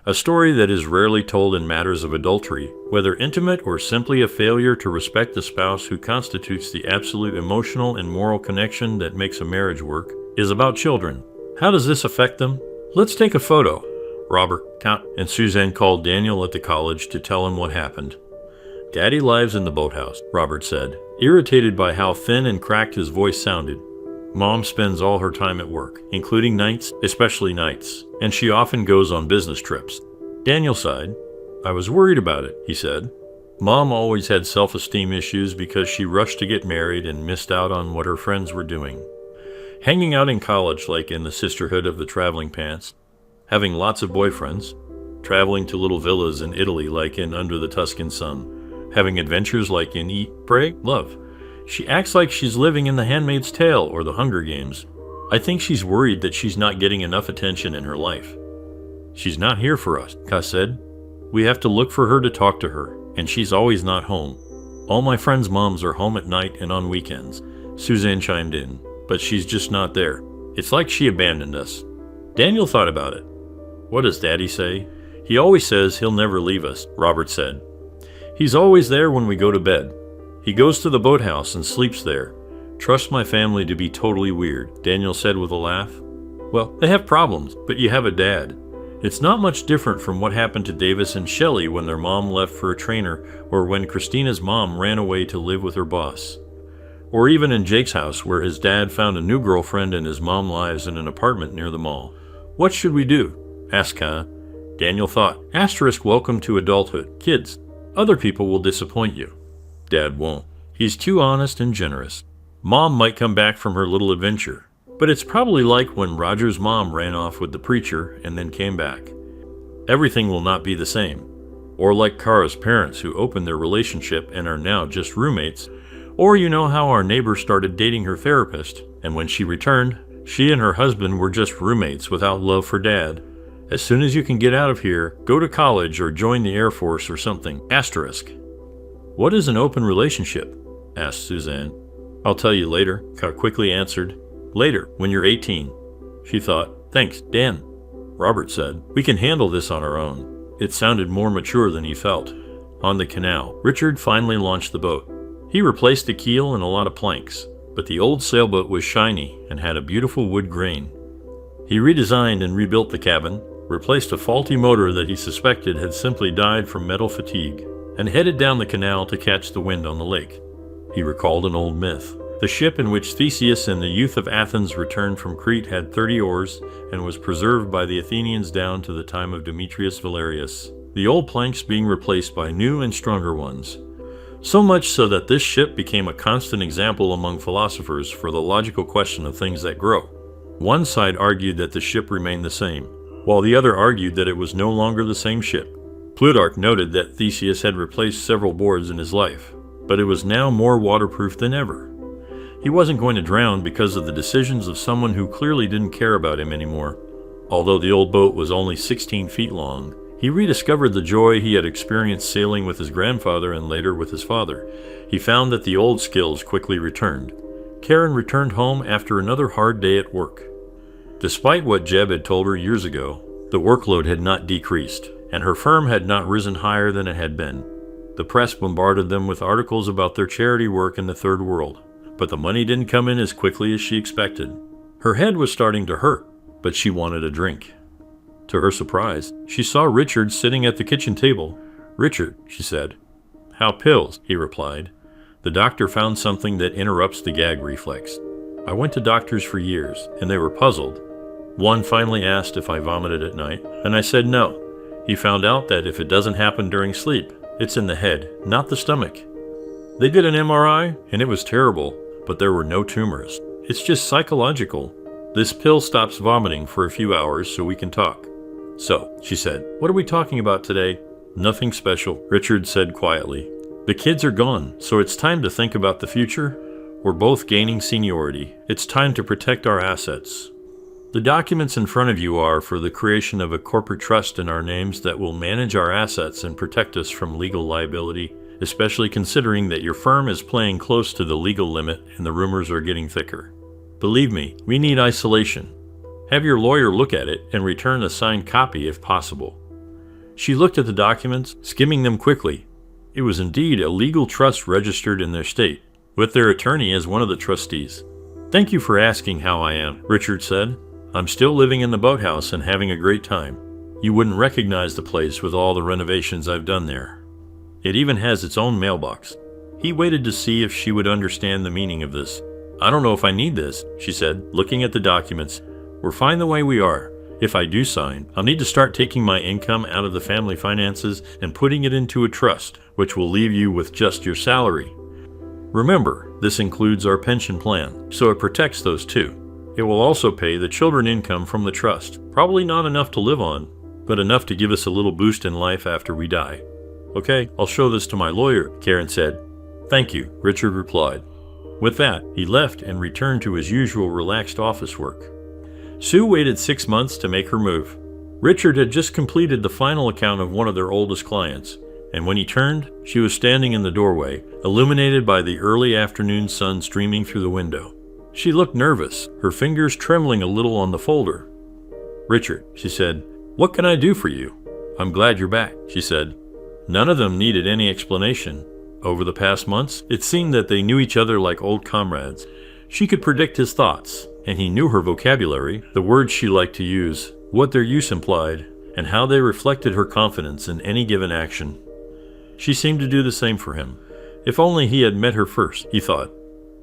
A story that is rarely told in matters of adultery, whether intimate or simply a failure to respect the spouse who constitutes the absolute emotional and moral connection that makes a marriage work, is about children. How does this affect them? Let's take a photo. Robert, Count, and Suzanne called Daniel at the college to tell him what happened. Daddy lives in the boathouse, Robert said, irritated by how thin and cracked his voice sounded. Mom spends all her time at work, including nights, especially nights, and she often goes on business trips. Daniel sighed. I was worried about it, he said. Mom always had self-esteem issues because she rushed to get married and missed out on what her friends were doing. Hanging out in college like in the Sisterhood of the Traveling Pants, having lots of boyfriends, traveling to little villas in Italy like in Under the Tuscan Sun, having adventures like in Eat, Pray, Love. She acts like she's living in The Handmaid's Tale or The Hunger Games. I think she's worried that she's not getting enough attention in her life. She's not here for us, Ka said. We have to look for her to talk to her, and she's always not home. All my friends' moms are home at night and on weekends, Suzanne chimed in, but she's just not there. It's like she abandoned us. Daniel thought about it. What does Daddy say? He always says he'll never leave us, Robert said. He's always there when we go to bed. He goes to the boathouse and sleeps there. Trust my family to be totally weird, Daniel said with a laugh. Well, they have problems, but you have a dad. It's not much different from what happened to Davis and Shelley when their mom left for a trainer, or when Christina's mom ran away to live with her boss. Or even in Jake's house, where his dad found a new girlfriend and his mom lives in an apartment near the mall. What should we do? Asked Ka. Daniel thought. Asterisk welcome to adulthood. Kids, other people will disappoint you. Dad won't. He's too honest and generous. Mom might come back from her little adventure, but it's probably like when Roger's mom ran off with the preacher and then came back. Everything will not be the same. Or like Kara's parents who opened their relationship and are now just roommates. Or you know how our neighbor started dating her therapist, and when she returned, she and her husband were just roommates without love for Dad. As soon as you can get out of here, go to college or join the Air Force or something. Asterisk. What is an open relationship? Asked Suzanne. I'll tell you later, Ka quickly answered. Later, when you're 18. She thought. Thanks, Dan. Robert said. We can handle this on our own. It sounded more mature than he felt. On the canal, Richard finally launched the boat. He replaced the keel and a lot of planks, but the old sailboat was shiny and had a beautiful wood grain. He redesigned and rebuilt the cabin, replaced a faulty motor that he suspected had simply died from metal fatigue, and headed down the canal to catch the wind on the lake. He recalled an old myth. The ship in which Theseus and the youth of Athens returned from Crete had 30 oars and was preserved by the Athenians down to the time of Demetrius Valerius, the old planks being replaced by new and stronger ones. So much so that this ship became a constant example among philosophers for the logical question of things that grow. One side argued that the ship remained the same, while the other argued that it was no longer the same ship. Plutarch noted that Theseus had replaced several boards in his life, but it was now more waterproof than ever. He wasn't going to drown because of the decisions of someone who clearly didn't care about him anymore. Although the old boat was only 16 feet long, he rediscovered the joy he had experienced sailing with his grandfather and later with his father. He found that the old skills quickly returned. Karen returned home after another hard day at work. Despite what Jeb had told her years ago, the workload had not decreased, and her firm had not risen higher than it had been. The press bombarded them with articles about their charity work in the third world, but the money didn't come in as quickly as she expected. Her head was starting to hurt, but she wanted a drink. To her surprise, she saw Richard sitting at the kitchen table. Richard, she said. How pills? He replied. The doctor found something that interrupts the gag reflex. I went to doctors for years, and they were puzzled. One finally asked if I vomited at night, and I said no. He found out that if it doesn't happen during sleep, it's in the head, not the stomach. They did an MRI, and it was terrible, but there were no tumors. It's just psychological. This pill stops vomiting for a few hours so we can talk. So, she said, what are we talking about today? Nothing special, Richard said quietly. The kids are gone, so it's time to think about the future. We're both gaining seniority. It's time to protect our assets. The documents in front of you are for the creation of a corporate trust in our names that will manage our assets and protect us from legal liability, especially considering that your firm is playing close to the legal limit and the rumors are getting thicker. Believe me, we need isolation. Have your lawyer look at it and return a signed copy if possible. She looked at the documents, skimming them quickly. It was indeed a legal trust registered in their state, with their attorney as one of the trustees. "Thank you for asking how I am," Richard said. "I'm still living in the boathouse and having a great time. You wouldn't recognize the place with all the renovations I've done there. It even has its own mailbox." He waited to see if she would understand the meaning of this. "I don't know if I need this," she said, looking at the documents. "We're fine the way we are. If I do sign, I'll need to start taking my income out of the family finances and putting it into a trust, which will leave you with just your salary. Remember, this includes our pension plan, so it protects those too. It will also pay the children income from the trust, probably not enough to live on, but enough to give us a little boost in life after we die." "Okay, I'll show this to my lawyer," Karen said. "Thank you," Richard replied. With that, he left and returned to his usual relaxed office work. Sue waited 6 months to make her move. Richard had just completed the final account of one of their oldest clients, and when he turned, she was standing in the doorway, illuminated by the early afternoon sun streaming through the window. She looked nervous, her fingers trembling a little on the folder. "Richard," she said, "what can I do for you?" "I'm glad you're back," she said. None of them needed any explanation. Over the past months, it seemed that they knew each other like old comrades. She could predict his thoughts, and he knew her vocabulary, the words she liked to use, what their use implied, and how they reflected her confidence in any given action. She seemed to do the same for him. If only he had met her first, he thought.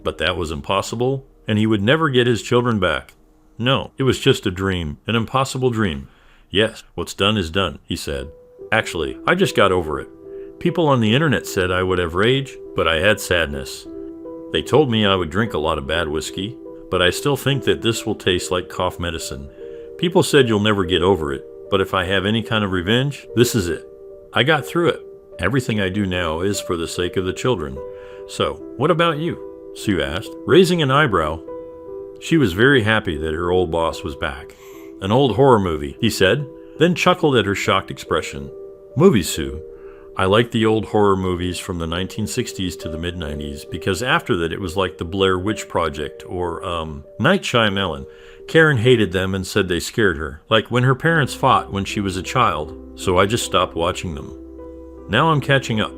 But that was impossible, and he would never get his children back. No, it was just a dream, an impossible dream. "Yes, what's done is done," he said. "Actually, I just got over it. People on the internet said I would have rage, but I had sadness. They told me I would drink a lot of bad whiskey, but I still think that this will taste like cough medicine. People said you'll never get over it, but if I have any kind of revenge, this is it. I got through it. Everything I do now is for the sake of the children. So, what about you?" Sue asked, raising an eyebrow. She was very happy that her old boss was back. "An old horror movie," he said, then chuckled at her shocked expression. "Movies, Sue. I like the old horror movies from the 1960s to the mid-90s because after that it was like the Blair Witch Project or, Night Shyamalan. Karen hated them and said they scared her, like when her parents fought when she was a child, so I just stopped watching them. Now I'm catching up."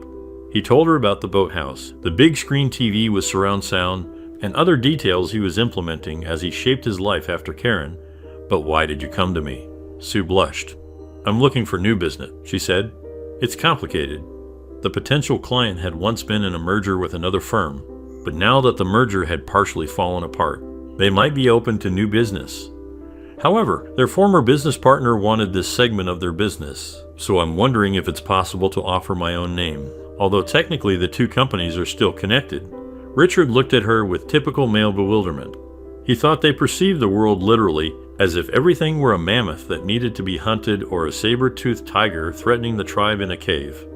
He told her about the boathouse, the big screen TV with surround sound, and other details he was implementing as he shaped his life after Karen. "But why did you come to me?" Sue blushed. "I'm looking for new business," she said. "It's complicated. The potential client had once been in a merger with another firm, but now that the merger had partially fallen apart, they might be open to new business. However, their former business partner wanted this segment of their business, so I'm wondering if it's possible to offer my own name, although technically the two companies are still connected." Richard looked at her with typical male bewilderment. He thought they perceived the world literally, as if everything were a mammoth that needed to be hunted or a saber-toothed tiger threatening the tribe in a cave.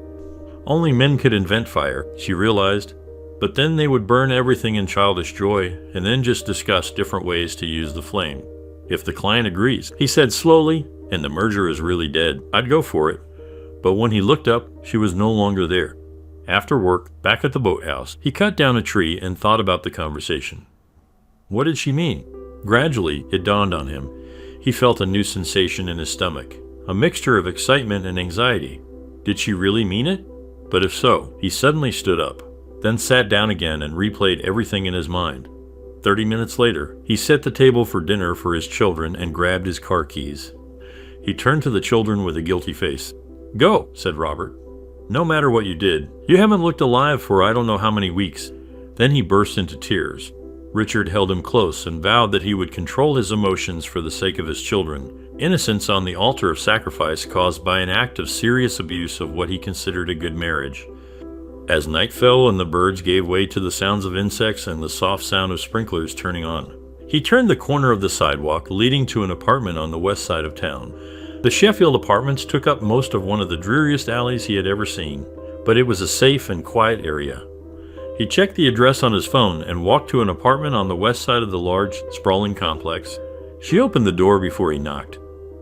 Only men could invent fire, she realized, but then they would burn everything in childish joy and then just discuss different ways to use the flame. "If the client agrees," he said slowly, "and the merger is really dead, I'd go for it." But when he looked up, she was no longer there. After work, back at the boathouse, he cut down a tree and thought about the conversation. What did she mean? Gradually, it dawned on him. He felt a new sensation in his stomach, a mixture of excitement and anxiety. Did she really mean it? But if so, he suddenly stood up, then sat down again and replayed everything in his mind. 30 minutes later, he set the table for dinner for his children and grabbed his car keys. He turned to the children with a guilty face. "Go," said Robert. "No matter what you did, you haven't looked alive for I don't know how many weeks." Then he burst into tears. Richard held him close and vowed that he would control his emotions for the sake of his children, innocence on the altar of sacrifice caused by an act of serious abuse of what he considered a good marriage. As night fell and the birds gave way to the sounds of insects and the soft sound of sprinklers turning on, he turned the corner of the sidewalk leading to an apartment on the west side of town. The Sheffield apartments took up most of one of the dreariest alleys he had ever seen, but it was a safe and quiet area. He checked the address on his phone and walked to an apartment on the west side of the large, sprawling complex. She opened the door before he knocked.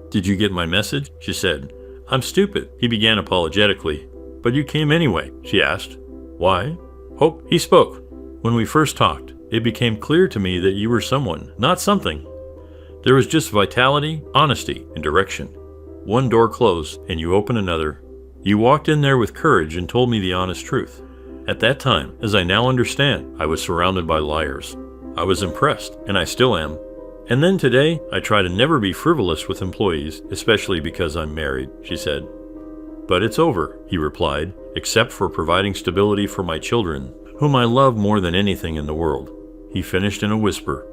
"Did you get my message?" she said. "I'm stupid," he began apologetically. "But you came anyway," she asked. "Why?" "Hope," he spoke. "When we first talked, it became clear to me that you were someone, not something. There was just vitality, honesty, and direction." One door closed, and you open another. You walked in there with courage and told me the honest truth. At that time, as I now understand, I was surrounded by liars. I was impressed, and I still am. And then today, I try to never be frivolous with employees, especially because I'm married, she said. But it's over, he replied, except for providing stability for my children, whom I love more than anything in the world. He finished in a whisper.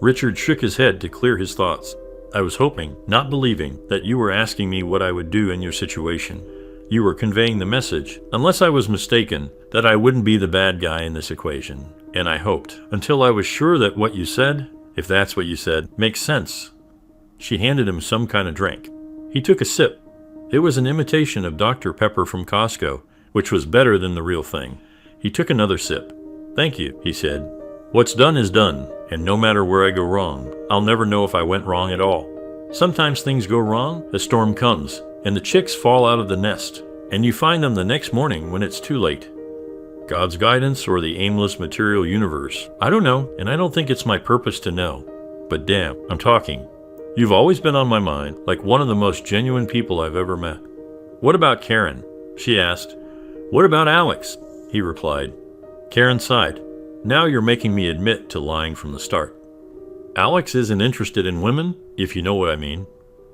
Richard shook his head to clear his thoughts. I was hoping, not believing, that you were asking me what I would do in your situation. You were conveying the message, unless I was mistaken, that I wouldn't be the bad guy in this equation. And I hoped, until I was sure that what you said, if that's what you said, makes sense. She handed him some kind of drink. He took a sip. It was an imitation of Dr. Pepper from Costco, which was better than the real thing. He took another sip. Thank you, he said. What's done is done, and no matter where I go wrong, I'll never know if I went wrong at all. Sometimes things go wrong, a storm comes, and the chicks fall out of the nest, and you find them the next morning when it's too late. God's guidance or the aimless material universe? I don't know, and I don't think it's my purpose to know. But damn, I'm talking. You've always been on my mind, like one of the most genuine people I've ever met. What about Karen? She asked. What about Alex? He replied. Karen sighed. Now you're making me admit to lying from the start. Alex isn't interested in women, if you know what I mean.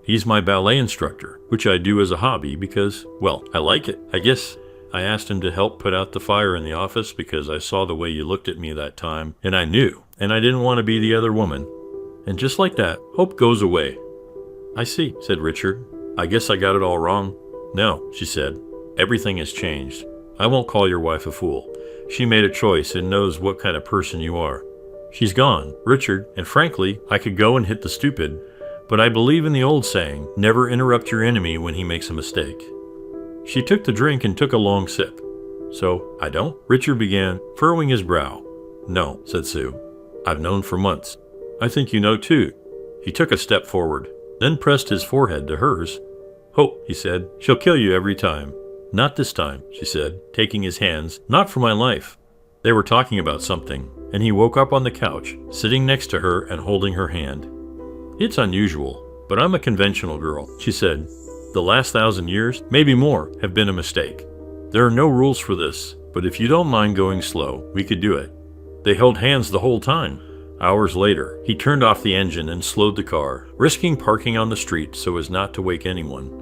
He's my ballet instructor, which I do as a hobby because, well, I like it, I guess. I asked him to help put out the fire in the office because I saw the way you looked at me that time, and I knew, and I didn't want to be the other woman. And just like that, hope goes away. I see, said Richard. I guess I got it all wrong. No, she said. Everything has changed. I won't call your wife a fool. She made a choice and knows what kind of person you are. She's gone, Richard, and frankly, I could go and hit the stupid, but I believe in the old saying, never interrupt your enemy when he makes a mistake. She took the drink and took a long sip. So, I don't? Richard began, furrowing his brow. No, said Sue. I've known for months. I think you know too. He took a step forward, then pressed his forehead to hers. Hope, he said, she'll kill you every time. Not this time, she said, taking his hands. Not for my life. They were talking about something, and he woke up on the couch, sitting next to her and holding her hand. It's unusual, but I'm a conventional girl, she said. The last 1,000 years, maybe more, have been a mistake. There are no rules for this, but if you don't mind going slow, we could do it. They held hands the whole time. Hours later, he turned off the engine and slowed the car, risking parking on the street so as not to wake anyone.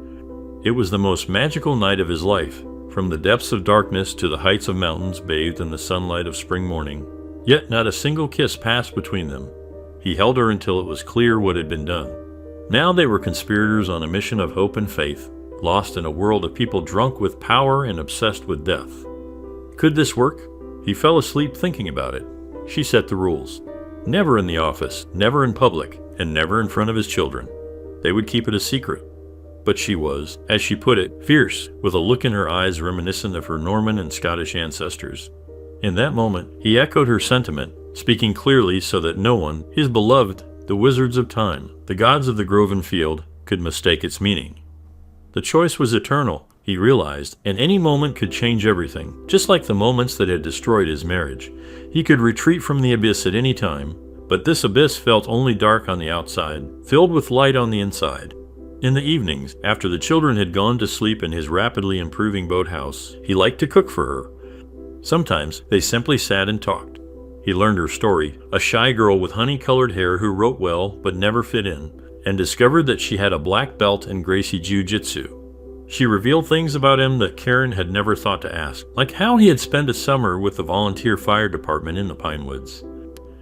It was the most magical night of his life, from the depths of darkness to the heights of mountains bathed in the sunlight of spring morning. Yet not a single kiss passed between them. He held her until it was clear what had been done. Now they were conspirators on a mission of hope and faith, lost in a world of people drunk with power and obsessed with death. Could this work? He fell asleep thinking about it. She set the rules. Never in the office, never in public, and never in front of his children. They would keep it a secret. But she was, as she put it, fierce, with a look in her eyes reminiscent of her Norman and Scottish ancestors. In that moment, he echoed her sentiment, speaking clearly so that no one, his beloved, the wizards of time, the gods of the grove and field, could mistake its meaning. The choice was eternal, he realized, and any moment could change everything, just like the moments that had destroyed his marriage. He could retreat from the abyss at any time, but this abyss felt only dark on the outside, filled with light on the inside. In the evenings, after the children had gone to sleep in his rapidly improving boathouse, he liked to cook for her. Sometimes they simply sat and talked. He learned her story, a shy girl with honey-colored hair who wrote well but never fit in, and discovered that she had a black belt in Gracie Jiu-Jitsu. She revealed things about him that Karen had never thought to ask, like how he had spent a summer with the volunteer fire department in the Pine Woods.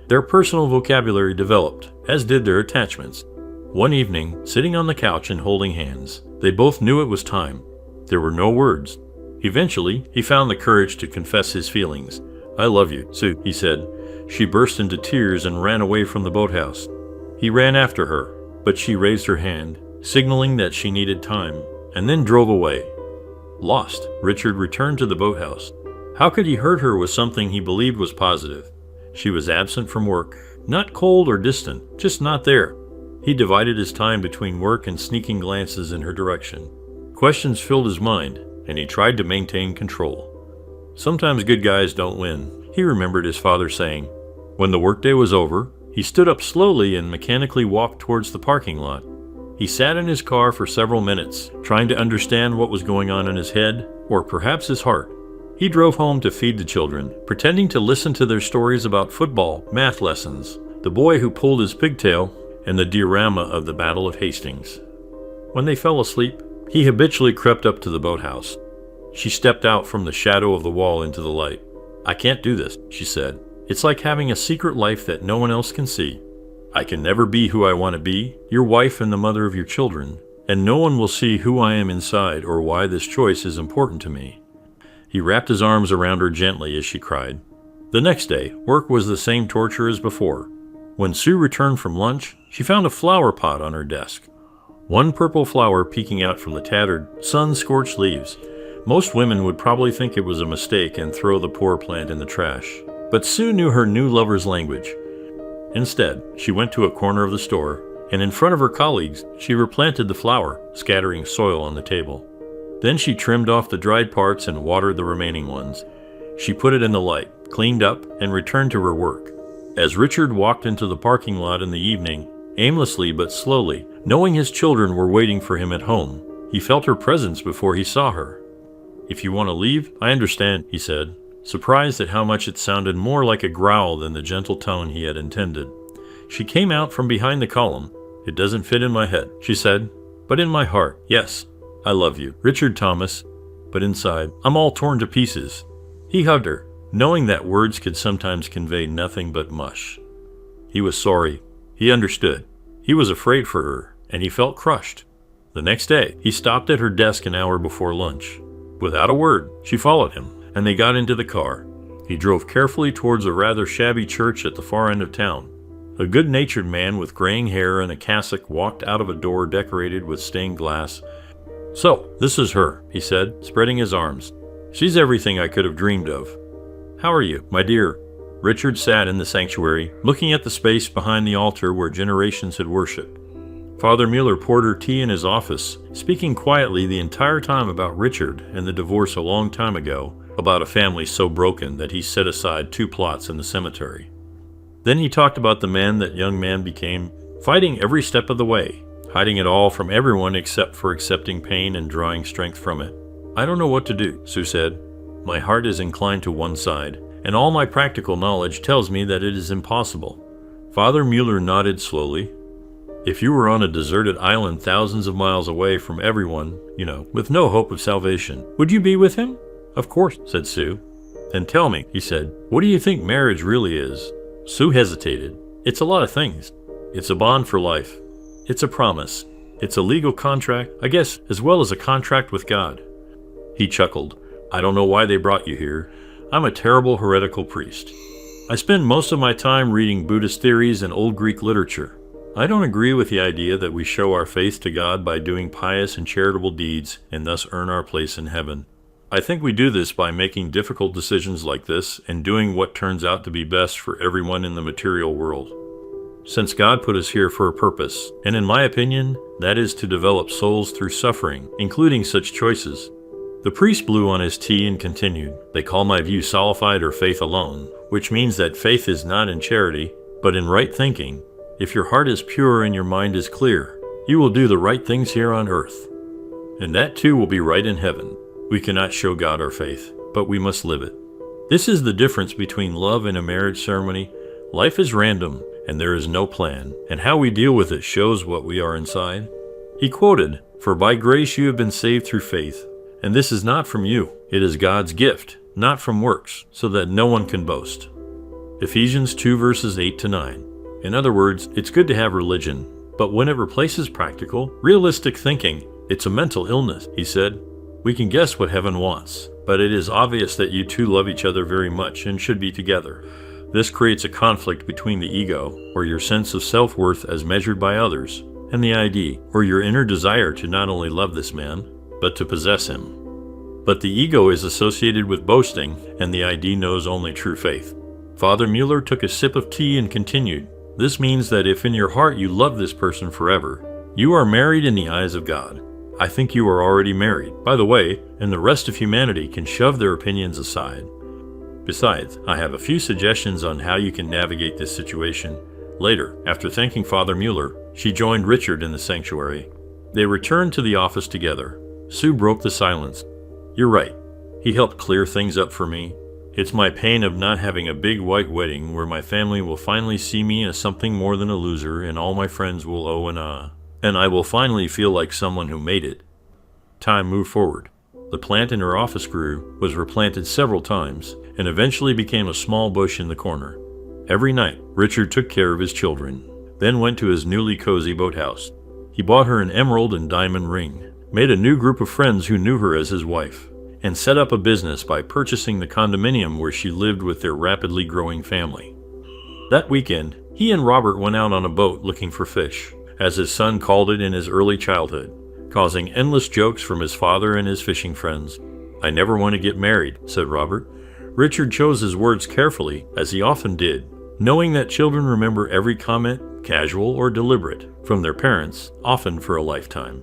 Their personal vocabulary developed, as did their attachments. One evening, sitting on the couch and holding hands, they both knew it was time. There were no words. Eventually, he found the courage to confess his feelings. I love you, Sue, he said. She burst into tears and ran away from the boathouse. He ran after her, but she raised her hand, signaling that she needed time, and then drove away. Lost, Richard returned to the boathouse. How could he hurt her with something he believed was positive? She was absent from work, not cold or distant, just not there. He divided his time between work and sneaking glances in her direction. Questions filled his mind, and he tried to maintain control. Sometimes good guys don't win, he remembered his father saying. When the workday was over, he stood up slowly and mechanically walked towards the parking lot. He sat in his car for several minutes, trying to understand what was going on in his head, or perhaps his heart. He drove home to feed the children, pretending to listen to their stories about football, math lessons, the boy who pulled his pigtail, and the diorama of the Battle of Hastings. When they fell asleep, he habitually crept up to the boathouse. She stepped out from the shadow of the wall into the light. "I can't do this," she said. "It's like having a secret life that no one else can see. I can never be who I want to be, your wife and the mother of your children, and no one will see who I am inside or why this choice is important to me." He wrapped his arms around her gently as she cried. The next day, work was the same torture as before. When Sue returned from lunch, she found a flower pot on her desk. One purple flower peeking out from the tattered, sun-scorched leaves. Most women would probably think it was a mistake and throw the poor plant in the trash. But Sue knew her new lover's language. Instead, she went to a corner of the store, and in front of her colleagues, she replanted the flower, scattering soil on the table. Then she trimmed off the dried parts and watered the remaining ones. She put it in the light, cleaned up, and returned to her work. As Richard walked into the parking lot in the evening, aimlessly but slowly, knowing his children were waiting for him at home, he felt her presence before he saw her. "If you want to leave, I understand," he said, surprised at how much it sounded more like a growl than the gentle tone he had intended. She came out from behind the column. "It doesn't fit in my head," she said, "but in my heart, yes. I love you, Richard Thomas, but inside, I'm all torn to pieces." He hugged her, knowing that words could sometimes convey nothing but mush. He was sorry. He understood. He was afraid for her, and he felt crushed. The next day, he stopped at her desk an hour before lunch. Without a word, she followed him, and they got into the car. He drove carefully towards a rather shabby church at the far end of town. A good-natured man with graying hair and a cassock walked out of a door decorated with stained glass. "So, this is her," he said, spreading his arms. "She's everything I could have dreamed of. How are you, my dear?" Richard sat in the sanctuary, looking at the space behind the altar where generations had worshipped. Father Mueller poured her tea in his office, speaking quietly the entire time about Richard and the divorce a long time ago, about a family so broken that he set aside 2 plots in the cemetery. Then he talked about the man that young man became, fighting every step of the way, hiding it all from everyone except for accepting pain and drawing strength from it. "I don't know what to do," Sue said. "My heart is inclined to one side, and all my practical knowledge tells me that it is impossible." Father Mueller nodded slowly. "If you were on a deserted island thousands of miles away from everyone, with no hope of salvation, would you be with him?" "Of course," said Sue. "Then tell me," he said, "what do you think marriage really is?" Sue hesitated. "It's a lot of things. It's a bond for life. It's a promise. It's a legal contract, I guess, as well as a contract with God." He chuckled. "I don't know why they brought you here. I'm a terrible heretical priest. I spend most of my time reading Buddhist theories and old Greek literature. I don't agree with the idea that we show our faith to God by doing pious and charitable deeds and thus earn our place in heaven. I think we do this by making difficult decisions like this and doing what turns out to be best for everyone in the material world. Since God put us here for a purpose, and in my opinion, that is to develop souls through suffering, including such choices." The priest blew on his tea and continued, "They call my view solified or faith alone, which means that faith is not in charity, but in right thinking. If your heart is pure and your mind is clear, you will do the right things here on earth. And that too will be right in heaven. We cannot show God our faith, but we must live it. This is the difference between love and a marriage ceremony. Life is random, and there is no plan, and how we deal with it shows what we are inside." He quoted, "For by grace you have been saved through faith, and this is not from you. It is God's gift, not from works, so that no one can boast." Ephesians 2 verses 8 to 9. In other words, it's good to have religion, but when it replaces practical, realistic thinking, it's a mental illness, he said. "We can guess what heaven wants, but it is obvious that you two love each other very much and should be together. This creates a conflict between the ego, or your sense of self-worth as measured by others, and the ID, or your inner desire to not only love this man, but to possess him. But the ego is associated with boasting, and the ID knows only true faith." Father Mueller took a sip of tea and continued, "This means that if in your heart you love this person forever, you are married in the eyes of God. I think you are already married, by the way, and the rest of humanity can shove their opinions aside. Besides, I have a few suggestions on how you can navigate this situation. Later, after thanking Father Mueller, she joined Richard in the sanctuary. They returned to the office together. Sue broke the silence. "You're right. He helped clear things up for me. It's my pain of not having a big white wedding where my family will finally see me as something more than a loser and all my friends will owe and I will finally feel like someone who made it." Time moved forward. The plant in her office grew, was replanted several times, and eventually became a small bush in the corner. Every night, Richard took care of his children, then went to his newly cozy boathouse. He bought her an emerald and diamond ring, made a new group of friends who knew her as his wife, and set up a business by purchasing the condominium where she lived with their rapidly growing family. That weekend, he and Robert went out on a boat looking for fish, as his son called it in his early childhood, causing endless jokes from his father and his fishing friends. "I never want to get married," said Robert. Richard chose his words carefully, as he often did, knowing that children remember every comment, casual or deliberate, from their parents, often for a lifetime.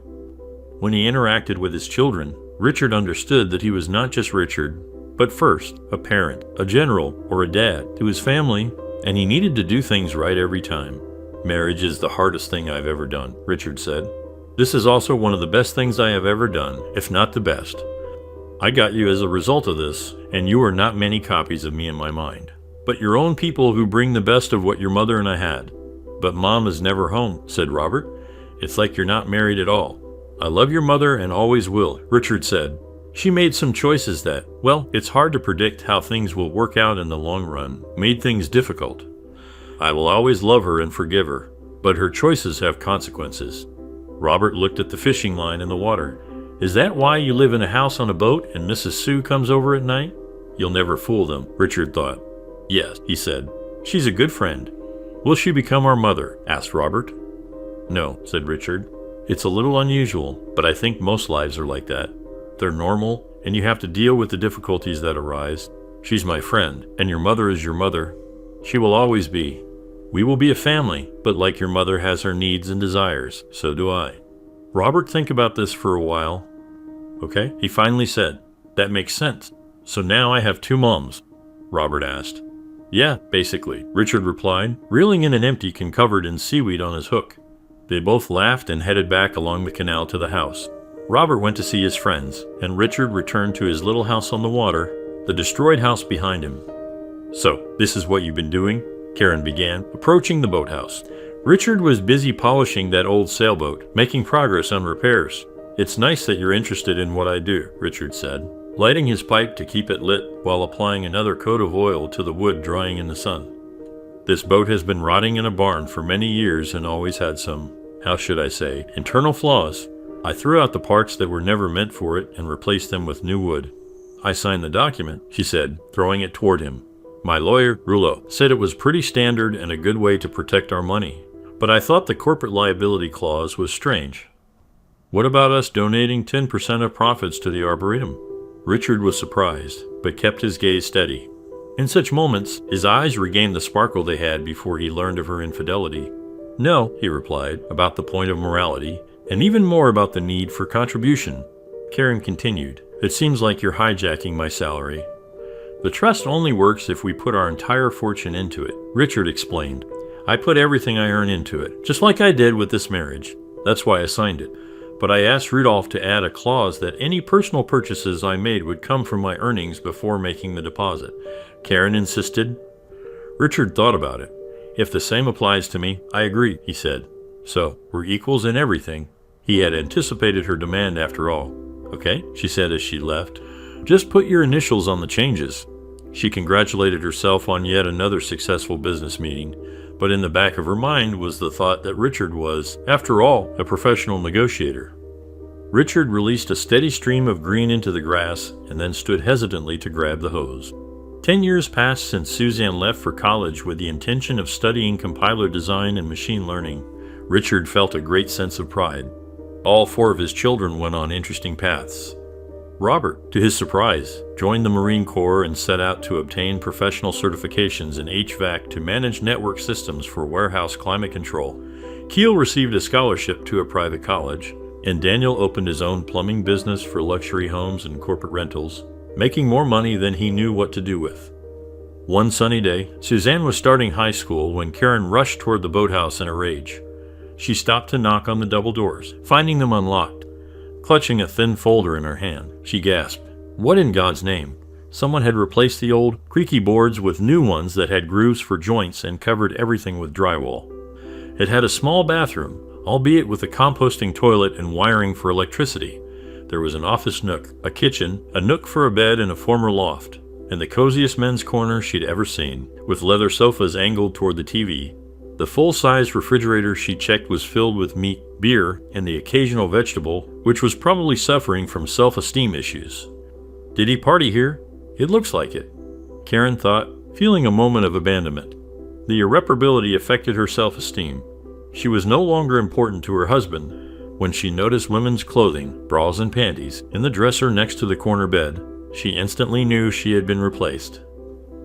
When he interacted with his children, Richard understood that he was not just Richard, but first, a parent, a general, or a dad to his family, and he needed to do things right every time. "Marriage is the hardest thing I've ever done," Richard said. "This is also one of the best things I have ever done, if not the best. I got you as a result of this, and you are not many copies of me in my mind, but your own people who bring the best of what your mother and I had." "But Mom is never home," said Robert. "It's like you're not married at all." "I love your mother and always will," Richard said. "She made some choices that, well, it's hard to predict how things will work out in the long run, made things difficult. I will always love her and forgive her, but her choices have consequences." Robert looked at the fishing line in the water. "Is that why you live in a house on a boat and Mrs. Sue comes over at night?" "You'll never fool them," Richard thought. "Yes," he said. "She's a good friend." "Will she become our mother?" asked Robert. "No," said Richard. "It's a little unusual, but I think most lives are like that. They're normal, and you have to deal with the difficulties that arise. She's my friend, and your mother is your mother. She will always be. We will be a family, but like your mother has her needs and desires, so do I." Robert think about this for a while. "Okay," he finally said. "That makes sense. So now I have two moms?" Robert asked. "Yeah, basically," Richard replied, reeling in an empty can covered in seaweed on his hook. They both laughed and headed back along the canal to the house. Robert went to see his friends, and Richard returned to his little house on the water, the destroyed house behind him. "So, this is what you've been doing?" Karen began, approaching the boathouse. Richard was busy polishing that old sailboat, making progress on repairs. "It's nice that you're interested in what I do," Richard said, lighting his pipe to keep it lit while applying another coat of oil to the wood drying in the sun. "This boat has been rotting in a barn for many years and always had some, how should I say, internal flaws. I threw out the parts that were never meant for it and replaced them with new wood." "I signed the document," she said, throwing it toward him. "My lawyer, Rouleau, said it was pretty standard and a good way to protect our money. But I thought the corporate liability clause was strange." "What about us donating 10% of profits to the Arboretum?" Richard was surprised, but kept his gaze steady. In such moments, his eyes regained the sparkle they had before he learned of her infidelity. "No," he replied, about the point of morality, and even more about the need for contribution. Karen continued, "It seems like you're hijacking my salary." "The trust only works if we put our entire fortune into it," Richard explained. "I put everything I earn into it, just like I did with this marriage. That's why I signed it. But I asked Rudolph to add a clause that any personal purchases I made would come from my earnings before making the deposit." Karen insisted. Richard thought about it. "If the same applies to me, I agree," he said. "So, we're equals in everything." He had anticipated her demand after all. "Okay," she said as she left. "Just put your initials on the changes." She congratulated herself on yet another successful business meeting, but in the back of her mind was the thought that Richard was, after all, a professional negotiator. Richard released a steady stream of green into the grass and then stood hesitantly to grab the hose. 10 years passed since Suzanne left for college with the intention of studying compiler design and machine learning. Richard felt a great sense of pride. All 4 of his children went on interesting paths. Robert, to his surprise, joined the Marine Corps and set out to obtain professional certifications in HVAC to manage network systems for warehouse climate control. Keel received a scholarship to a private college, and Daniel opened his own plumbing business for luxury homes and corporate rentals, making more money than he knew what to do with. One sunny day, Suzanne was starting high school when Karen rushed toward the boathouse in a rage. She stopped to knock on the double doors, finding them unlocked. Clutching a thin folder in her hand, she gasped, "What in God's name?" Someone had replaced the old, creaky boards with new ones that had grooves for joints and covered everything with drywall. It had a small bathroom, albeit with a composting toilet and wiring for electricity. There was an office nook, a kitchen, a nook for a bed and a former loft, and the coziest men's corner she'd ever seen, with leather sofas angled toward the TV. The full-size refrigerator she checked was filled with meat, beer, and the occasional vegetable, which was probably suffering from self-esteem issues. Did he party here? It looks like it, Karen thought, feeling a moment of abandonment. The irreparability affected her self-esteem. She was no longer important to her husband. When she noticed women's clothing, bras and panties, in the dresser next to the corner bed, she instantly knew she had been replaced.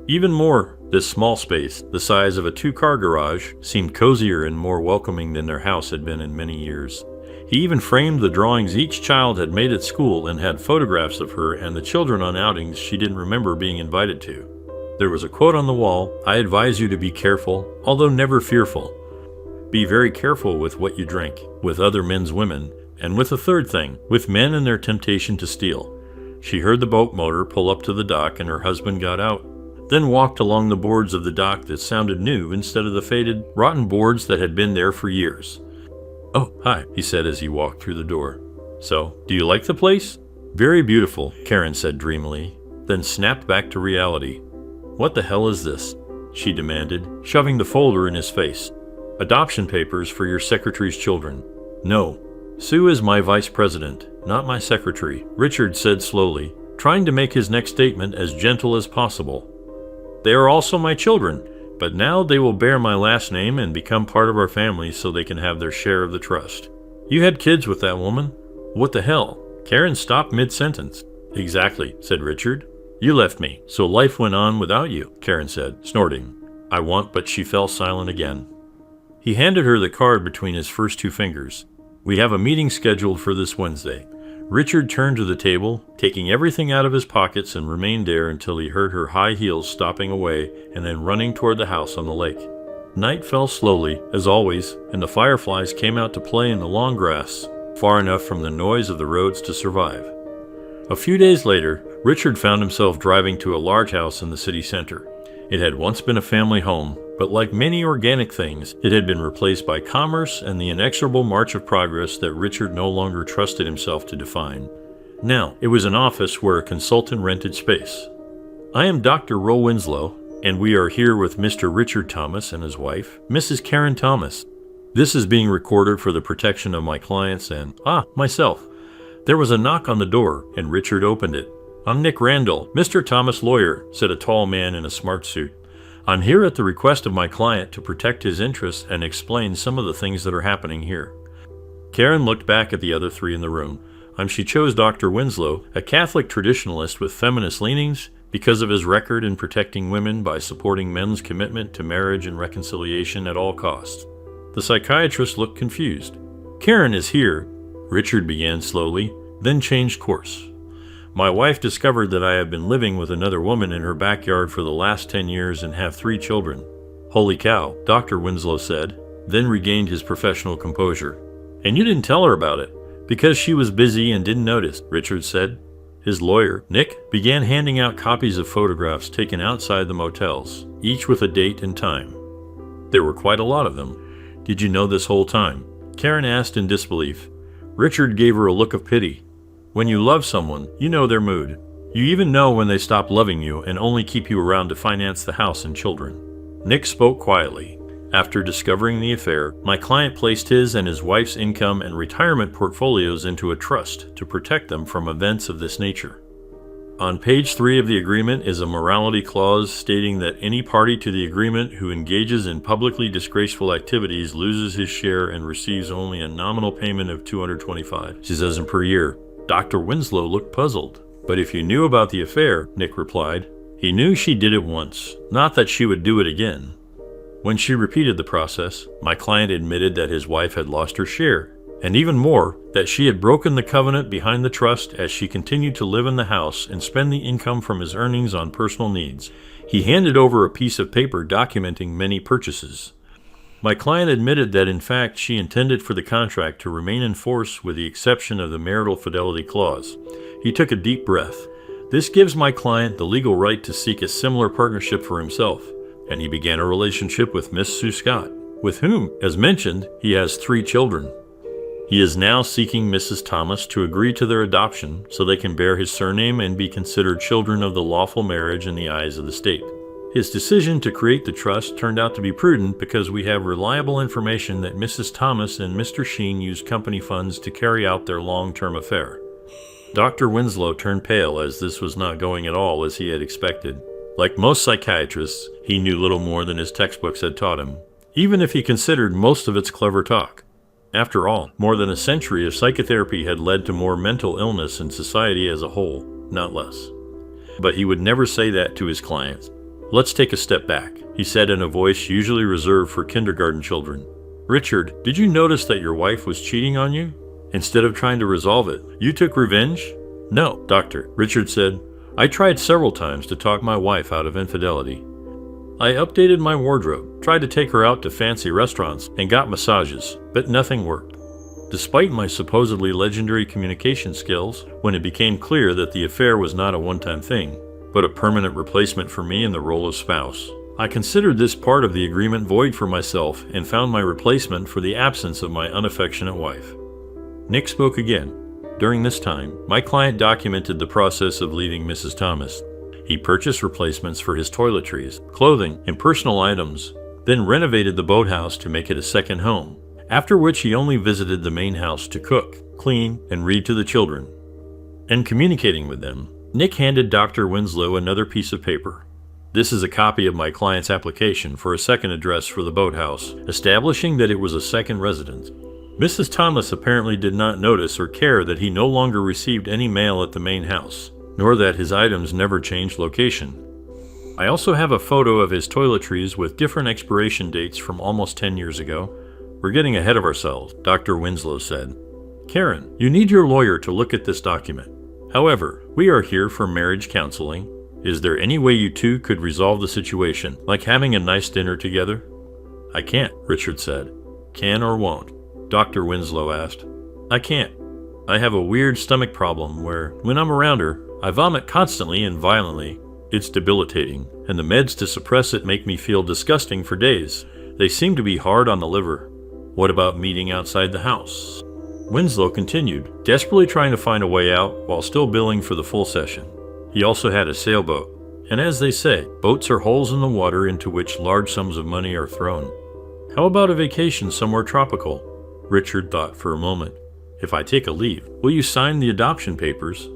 Even more, this small space, the size of a two-car garage, seemed cozier and more welcoming than their house had been in many years. He even framed the drawings each child had made at school and had photographs of her and the children on outings she didn't remember being invited to. There was a quote on the wall, "I advise you to be careful, although never fearful. Be very careful with what you drink, with other men's women, and with a third thing, with men and their temptation to steal." She heard the boat motor pull up to the dock and her husband got out, then walked along the boards of the dock that sounded new instead of the faded, rotten boards that had been there for years. "Oh, hi," he said as he walked through the door. "So, do you like the place?" "Very beautiful," Karen said dreamily, then snapped back to reality. "What the hell is this?" she demanded, shoving the folder in his face. "Adoption papers for your secretary's children." "No. Sue is my vice president, not my secretary," Richard said slowly, trying to make his next statement as gentle as possible. "They are also my children, but now they will bear my last name and become part of our family so they can have their share of the trust." "You had kids with that woman? What the hell?" Karen stopped mid-sentence. "Exactly," said Richard. "You left me, so life went on without you," Karen said, snorting. But she fell silent again. He handed her the card between his first two fingers. "We have a meeting scheduled for this Wednesday." Richard turned to the table, taking everything out of his pockets, and remained there until he heard her high heels stopping away and then running toward the house on the lake. Night fell slowly, as always, and the fireflies came out to play in the long grass, far enough from the noise of the roads to survive. A few days later, Richard found himself driving to a large house in the city center. It had once been a family home, but like many organic things, it had been replaced by commerce and the inexorable march of progress that Richard no longer trusted himself to define. Now, it was an office where a consultant rented space. "I am Dr. Roe Winslow, and we are here with Mr. Richard Thomas and his wife, Mrs. Karen Thomas. This is being recorded for the protection of my clients and, myself." There was a knock on the door, and Richard opened it. "I'm Nick Randall, Mr. Thomas' lawyer," said a tall man in a smart suit. "I'm here at the request of my client to protect his interests and explain some of the things that are happening here." Karen looked back at the other three in the room. She chose Dr. Winslow, a Catholic traditionalist with feminist leanings, because of his record in protecting women by supporting men's commitment to marriage and reconciliation at all costs. The psychiatrist looked confused. "Karen is here," Richard began slowly, then changed course. "My wife discovered that I have been living with another woman in her backyard for the last 10 years and have 3 children. "Holy cow," Dr. Winslow said, then regained his professional composure. "And you didn't tell her about it?" "Because she was busy and didn't notice," Richard said. His lawyer, Nick, began handing out copies of photographs taken outside the motels, each with a date and time. There were quite a lot of them. "Did you know this whole time?" Karen asked in disbelief. Richard gave her a look of pity. "When you love someone, you know their mood. You even know when they stop loving you and only keep you around to finance the house and children." Nick spoke quietly. "After discovering the affair, my client placed his and his wife's income and retirement portfolios into a trust to protect them from events of this nature. On page 3 of the agreement is a morality clause stating that any party to the agreement who engages in publicly disgraceful activities loses his share and receives only a nominal payment of $225 per year. Dr. Winslow looked puzzled. "But if you knew about the affair," Nick replied. "He knew she did it once, not that she would do it again." When she repeated the process, my client admitted that his wife had lost her share, And even more, that she had broken the covenant behind the trust as she continued to live in the house and spend the income from his earnings on personal needs. He handed over a piece of paper documenting many purchases. My client admitted that in fact she intended for the contract to remain in force with the exception of the marital fidelity clause. He took a deep breath. This gives my client the legal right to seek a similar partnership for himself, and he began a relationship with Miss Sue Scott, with whom, as mentioned, he has 3 children. He is now seeking Mrs. Thomas to agree to their adoption so they can bear his surname and be considered children of the lawful marriage in the eyes of the state. His decision to create the trust turned out to be prudent because we have reliable information that Mrs. Thomas and Mr. Sheen used company funds to carry out their long-term affair. Dr. Winslow turned pale as this was not going at all as he had expected. Like most psychiatrists, he knew little more than his textbooks had taught him, even if he considered most of its clever talk. After all, more than a century of psychotherapy had led to more mental illness in society as a whole, not less. But he would never say that to his clients. "Let's take a step back," he said in a voice usually reserved for kindergarten children. "Richard, did you notice that your wife was cheating on you? Instead of trying to resolve it, you took revenge?" "No, doctor," Richard said. "I tried several times to talk my wife out of infidelity. I updated my wardrobe, tried to take her out to fancy restaurants, and got massages, but nothing worked. Despite my supposedly legendary communication skills, when it became clear that the affair was not a one-time thing, but a permanent replacement for me in the role of spouse, I considered this part of the agreement void for myself and found my replacement for the absence of my unaffectionate wife." Nick spoke again. During this time, my client documented the process of leaving Mrs. Thomas. He purchased replacements for his toiletries, clothing, and personal items, then renovated the boathouse to make it a second home, after which he only visited the main house to cook, clean, and read to the children. And communicating with them, Nick handed Dr. Winslow another piece of paper. This is a copy of my client's application for a second address for the boathouse, establishing that it was a second residence. Mrs. Thomas apparently did not notice or care that he no longer received any mail at the main house, nor that his items never changed location. I also have a photo of his toiletries with different expiration dates from almost 10 years ago. "We're getting ahead of ourselves," Dr. Winslow said. "Karen, you need your lawyer to look at this document. However, we are here for marriage counseling. Is there any way you two could resolve the situation, like having a nice dinner together?" "I can't," Richard said. "Can or won't?" Dr. Winslow asked. "I can't. I have a weird stomach problem where, when I'm around her, I vomit constantly and violently. It's debilitating, and the meds to suppress it make me feel disgusting for days. They seem to be hard on the liver. What about meeting outside the house?" Winslow continued, desperately trying to find a way out while still billing for the full session. He also had a sailboat, and as they say, boats are holes in the water into which large sums of money are thrown. "How about a vacation somewhere tropical?" Richard thought for a moment. "If I take a leave, will you sign the adoption papers?"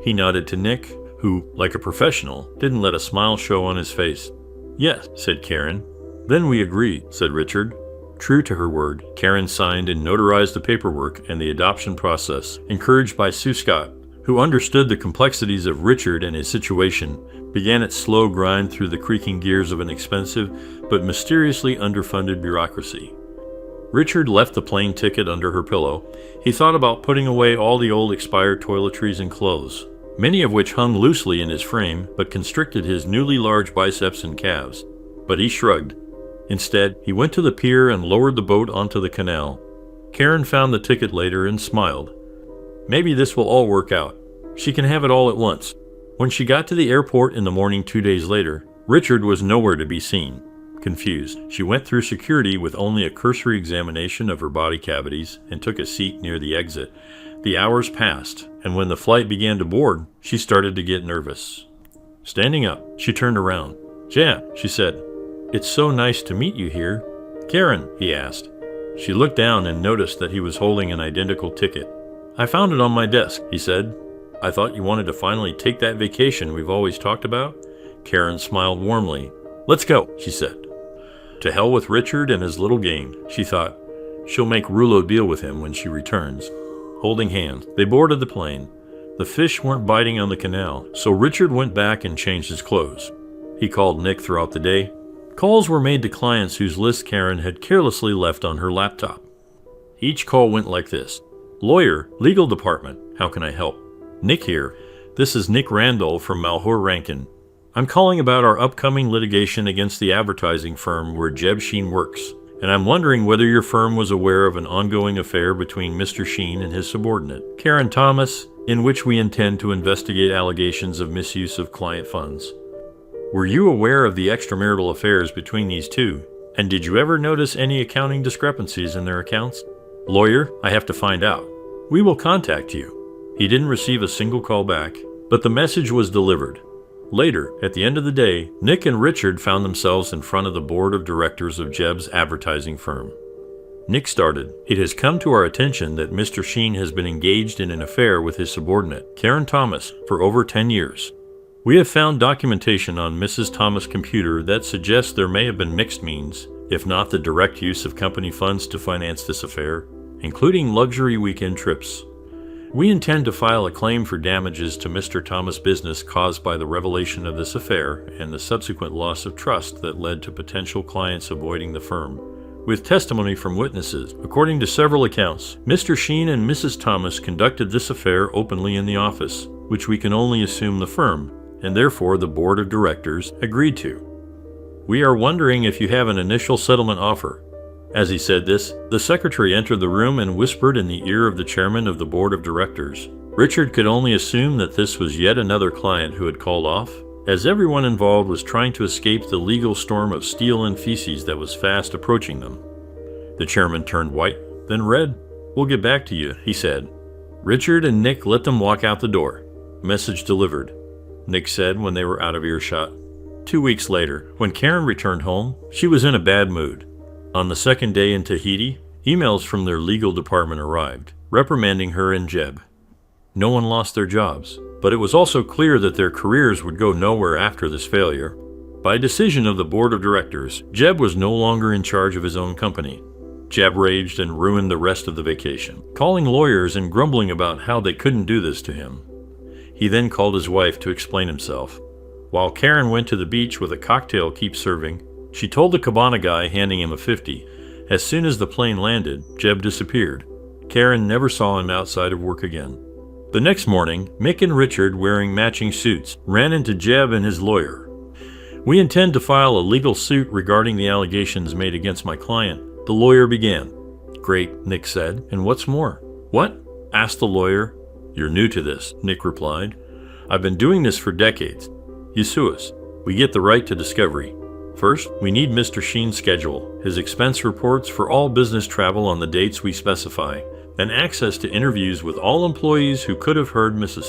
He nodded to Nick, who, like a professional, didn't let a smile show on his face. "Yes," said Karen. "Then we agree," said Richard. True to her word, Karen signed and notarized the paperwork and the adoption process, encouraged by Sue Scott, who understood the complexities of Richard and his situation, began its slow grind through the creaking gears of an expensive but mysteriously underfunded bureaucracy. Richard left the plane ticket under her pillow. He thought about putting away all the old expired toiletries and clothes, many of which hung loosely in his frame but constricted his newly large biceps and calves. But he shrugged. Instead, he went to the pier and lowered the boat onto the canal. Karen found the ticket later and smiled. Maybe this will all work out. She can have it all at once. When she got to the airport in the morning 2 days later, Richard was nowhere to be seen. Confused, she went through security with only a cursory examination of her body cavities and took a seat near the exit. The hours passed, and when the flight began to board, she started to get nervous. Standing up, she turned around. "Jan," she said, "it's so nice to meet you here." "Karen," he asked. She looked down and noticed that he was holding an identical ticket. "I found it on my desk," he said. "I thought you wanted to finally take that vacation we've always talked about." Karen smiled warmly. "Let's go," she said. To hell with Richard and his little game, she thought. She'll make Rouleau deal with him when she returns. Holding hands, they boarded the plane. The fish weren't biting on the canal, so Richard went back and changed his clothes. He called Nick throughout the day. Calls were made to clients whose list Karen had carelessly left on her laptop. Each call went like this. Lawyer, legal department, how can I help? Nick here. This is Nick Randall from Malheur Rankin. I'm calling about our upcoming litigation against the advertising firm where Jeb Sheen works, and I'm wondering whether your firm was aware of an ongoing affair between Mr. Sheen and his subordinate, Karen Thomas, in which we intend to investigate allegations of misuse of client funds. Were you aware of the extramarital affairs between these two? And did you ever notice any accounting discrepancies in their accounts? Lawyer, I have to find out. We will contact you. He didn't receive a single call back, but the message was delivered. Later, at the end of the day, Nick and Richard found themselves in front of the board of directors of Jeb's advertising firm. Nick started, "It has come to our attention that Mr. Sheen has been engaged in an affair with his subordinate, Karen Thomas, for over 10 years. We have found documentation on Mrs. Thomas' computer that suggests there may have been mixed means, if not the direct use of company funds to finance this affair, including luxury weekend trips. We intend to file a claim for damages to Mr. Thomas' business caused by the revelation of this affair and the subsequent loss of trust that led to potential clients avoiding the firm. With testimony from witnesses, according to several accounts, Mr. Sheen and Mrs. Thomas conducted this affair openly in the office, which we can only assume the firm, and therefore the board of directors, agreed to. We are wondering if you have an initial settlement offer." As he said this, the secretary entered the room and whispered in the ear of the chairman of the board of directors. Richard could only assume that this was yet another client who had called off, as everyone involved was trying to escape the legal storm of steel and feces that was fast approaching them. The chairman turned white, then red. "We'll get back to you," he said. Richard and Nick let them walk out the door. "Message delivered," Nick said when they were out of earshot. 2 weeks later, when Karen returned home, she was in a bad mood. On the second day in Tahiti, emails from their legal department arrived, reprimanding her and Jeb. No one lost their jobs, but it was also clear that their careers would go nowhere after this failure. By decision of the board of directors, Jeb was no longer in charge of his own company. Jeb raged and ruined the rest of the vacation, calling lawyers and grumbling about how they couldn't do this to him. He then called his wife to explain himself. While Karen went to the beach with a cocktail keep serving, she told the cabana guy, handing him a 50. As soon as the plane landed, Jeb disappeared. Karen never saw him outside of work again. The next morning, Mick and Richard, wearing matching suits, ran into Jeb and his lawyer. "We intend to file a legal suit regarding the allegations made against my client," the lawyer began. "Great," Nick said. "And what's more?" "What?" asked the lawyer. "You're new to this," Nick replied. "I've been doing this for decades. You sue us. We get the right to discovery. First, we need Mr. Sheen's schedule, his expense reports for all business travel on the dates we specify, and access to interviews with all employees who could have heard Mrs.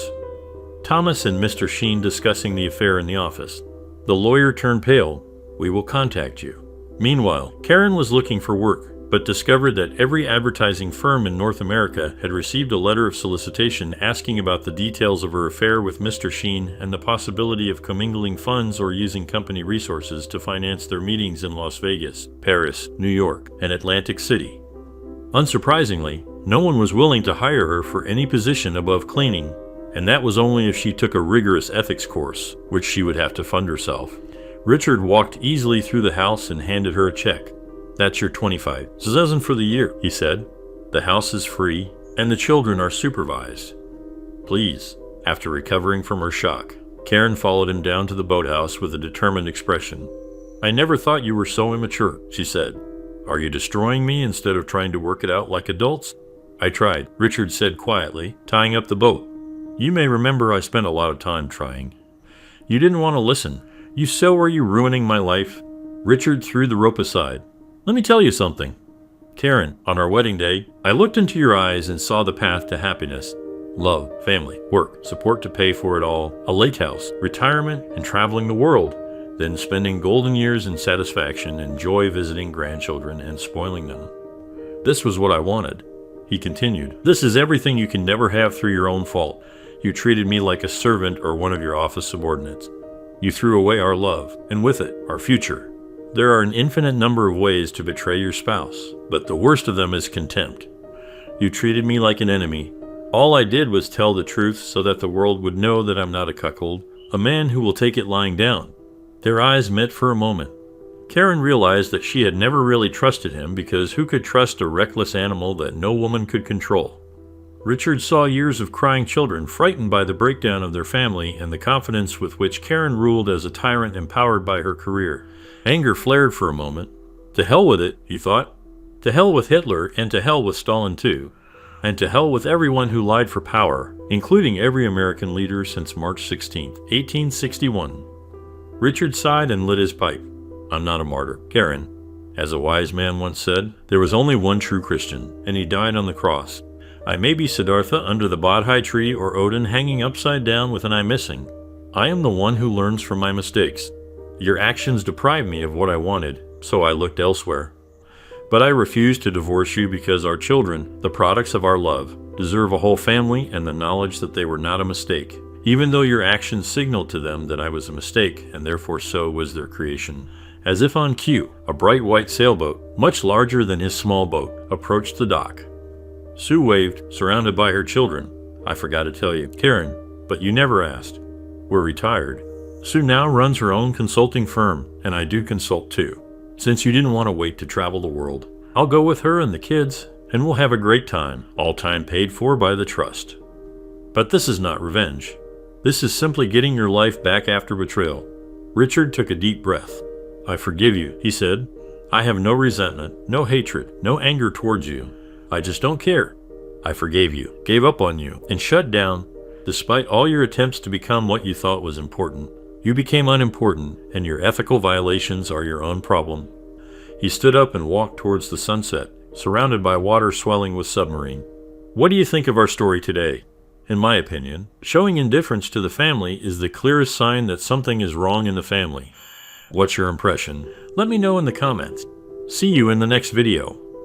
Thomas and Mr. Sheen discussing the affair in the office." The lawyer turned pale. "We will contact you." Meanwhile, Karen was looking for work, but discovered that every advertising firm in North America had received a letter of solicitation asking about the details of her affair with Mr. Sheen and the possibility of commingling funds or using company resources to finance their meetings in Las Vegas, Paris, New York, and Atlantic City. Unsurprisingly, no one was willing to hire her for any position above cleaning, and that was only if she took a rigorous ethics course, which she would have to fund herself. Richard walked easily through the house and handed her a check. "That's your 25,000 for the year," he said. "The house is free, and the children are supervised. Please." After recovering from her shock, Karen followed him down to the boathouse with a determined expression. "I never thought you were so immature," she said. "Are you destroying me instead of trying to work it out like adults?" "I tried," Richard said quietly, tying up the boat. "You may remember I spent a lot of time trying. You didn't want to listen. So are you ruining my life?" Richard threw the rope aside. "Let me tell you something. Karen, on our wedding day, I looked into your eyes and saw the path to happiness. Love, family, work, support to pay for it all, a lake house, retirement, and traveling the world, then spending golden years in satisfaction and joy visiting grandchildren and spoiling them. This was what I wanted." He continued, "This is everything you can never have through your own fault. You treated me like a servant or one of your office subordinates. You threw away our love, and with it, our future. There are an infinite number of ways to betray your spouse, but the worst of them is contempt. You treated me like an enemy. All I did was tell the truth so that the world would know that I'm not a cuckold, a man who will take it lying down." Their eyes met for a moment. Karen realized that she had never really trusted him because who could trust a reckless animal that no woman could control? Richard saw years of crying children frightened by the breakdown of their family and the confidence with which Karen ruled as a tyrant empowered by her career. Anger flared for a moment. To hell with it, he thought. To hell with Hitler, and to hell with Stalin too. And to hell with everyone who lied for power, including every American leader since March 16, 1861. Richard sighed and lit his pipe. I'm not a martyr, Karen. As a wise man once said, there was only one true Christian, and he died on the cross. I may be Siddhartha under the Bodhi tree or Odin hanging upside down with an eye missing. I am the one who learns from my mistakes. Your actions deprived me of what I wanted, so I looked elsewhere. But I refuse to divorce you because our children, the products of our love, deserve a whole family and the knowledge that they were not a mistake, even though your actions signaled to them that I was a mistake and therefore so was their creation. As if on cue, a bright white sailboat, much larger than his small boat, approached the dock. Sue waved, surrounded by her children. I forgot to tell you, Karen, but you never asked. We're retired. Sue now runs her own consulting firm, and I do consult too. Since you didn't want to wait to travel the world, I'll go with her and the kids, and we'll have a great time, all time paid for by the trust. But this is not revenge. This is simply getting your life back after betrayal. Richard took a deep breath. I forgive you, he said. I have no resentment, no hatred, no anger towards you. I just don't care. I forgave you, gave up on you, and shut down. Despite all your attempts to become what you thought was important, you became unimportant, and your ethical violations are your own problem. He stood up and walked towards the sunset, surrounded by water swelling with submarine. What do you think of our story today? In my opinion, showing indifference to the family is the clearest sign that something is wrong in the family. What's your impression? Let me know in the comments. See you in the next video.